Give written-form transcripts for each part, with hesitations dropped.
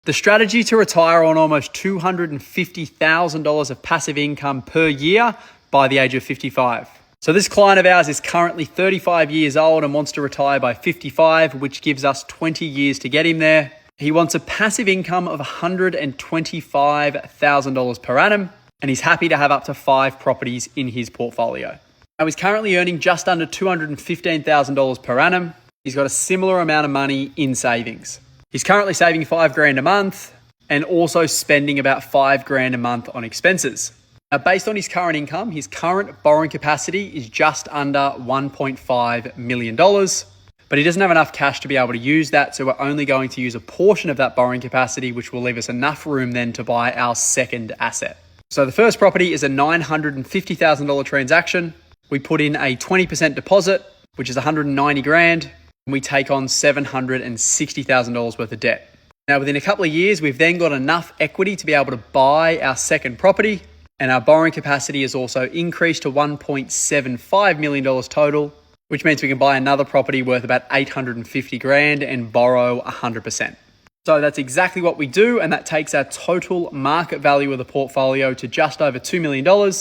The strategy to retire on almost $250,000 of passive income per year by the age of 55. So this client of ours is currently 35 years old and wants to retire by 55, which gives us 20 years to get him there. He wants a passive income of $125,000 per annum, and he's happy to have up to 5 properties in his portfolio. Now he's currently earning just under $215,000 per annum. He's got a similar amount of money in savings. He's currently saving $5,000 a month and also spending about $5,000 a month on expenses. Now, based on his current income, his current borrowing capacity is just under $1.5 million, but he doesn't have enough cash to be able to use that. So we're only going to use a portion of that borrowing capacity, which will leave us enough room then to buy our second asset. So the first property is a $950,000 transaction. We put in a 20% deposit, which is $190,000, and we take on $760,000 worth of debt. Now, within a couple of years, we've then got enough equity to be able to buy our second property, and our borrowing capacity is also increased to $1.75 million total, which means we can buy another property worth about $850,000 and borrow 100%. So that's exactly what we do, and that takes our total market value of the portfolio to just over $2 million. We're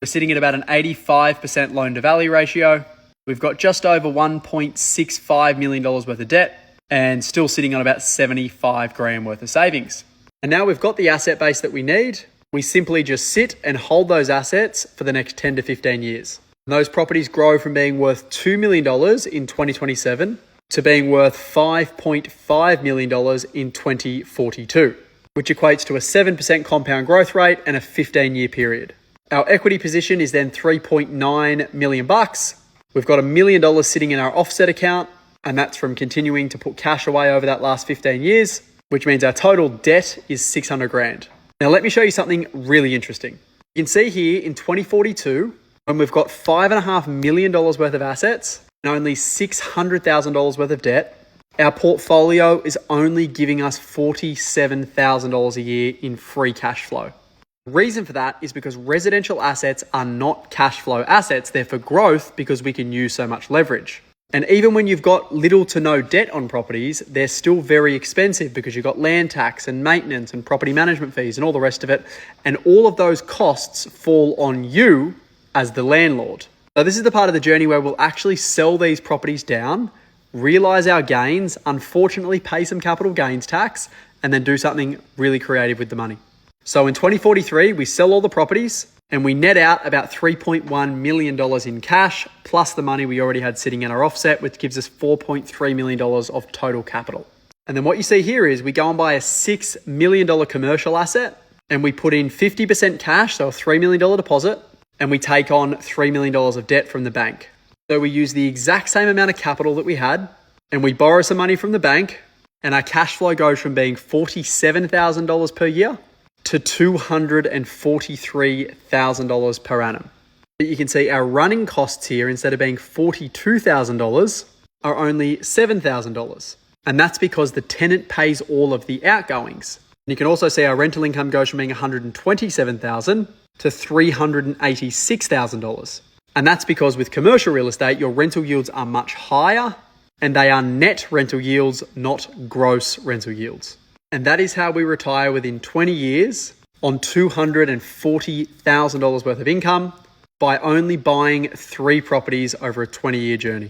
sitting at about an 85% loan to value ratio. We've got just over $1.65 million worth of debt and still sitting on about $75,000 worth of savings. And now we've got the asset base that we need. We simply just sit and hold those assets for the next 10 to 15 years. And those properties grow from being worth $2 million in 2027 to being worth $5.5 million in 2042, which equates to a 7% compound growth rate and a 15-year period. Our equity position is then $3.9 million. We've got $1 million sitting in our offset account, and that's from continuing to put cash away over that last 15 years, which means our total debt is $600,000. Now, let me show you something really interesting. You can see here in 2042, when we've got $5.5 million worth of assets and only $600,000 worth of debt, our portfolio is only giving us $47,000 a year in free cash flow. The reason for that is because residential assets are not cash flow assets. They're for growth because we can use so much leverage. And even when you've got little to no debt on properties, they're still very expensive because you've got land tax and maintenance and property management fees and all the rest of it. And all of those costs fall on you as the landlord. So this is the part of the journey where we'll actually sell these properties down, realize our gains, unfortunately pay some capital gains tax, and then do something really creative with the money. So in 2043, we sell all the properties and we net out about $3.1 million in cash, plus the money we already had sitting in our offset, which gives us $4.3 million of total capital. And then what you see here is we go and buy a $6 million commercial asset and we put in 50% cash, so a $3 million deposit, and we take on $3 million of debt from the bank. So we use the exact same amount of capital that we had and we borrow some money from the bank, and our cash flow goes from being $47,000 per year to $243,000 per annum. You can see our running costs here, instead of being $42,000, are only $7,000. And that's because the tenant pays all of the outgoings. And you can also see our rental income goes from being $127,000 to $386,000. And that's because with commercial real estate, your rental yields are much higher, and they are net rental yields, not gross rental yields. And that is how we retire within 20 years on $240,000 worth of income by only buying 3 properties over a 20-year journey.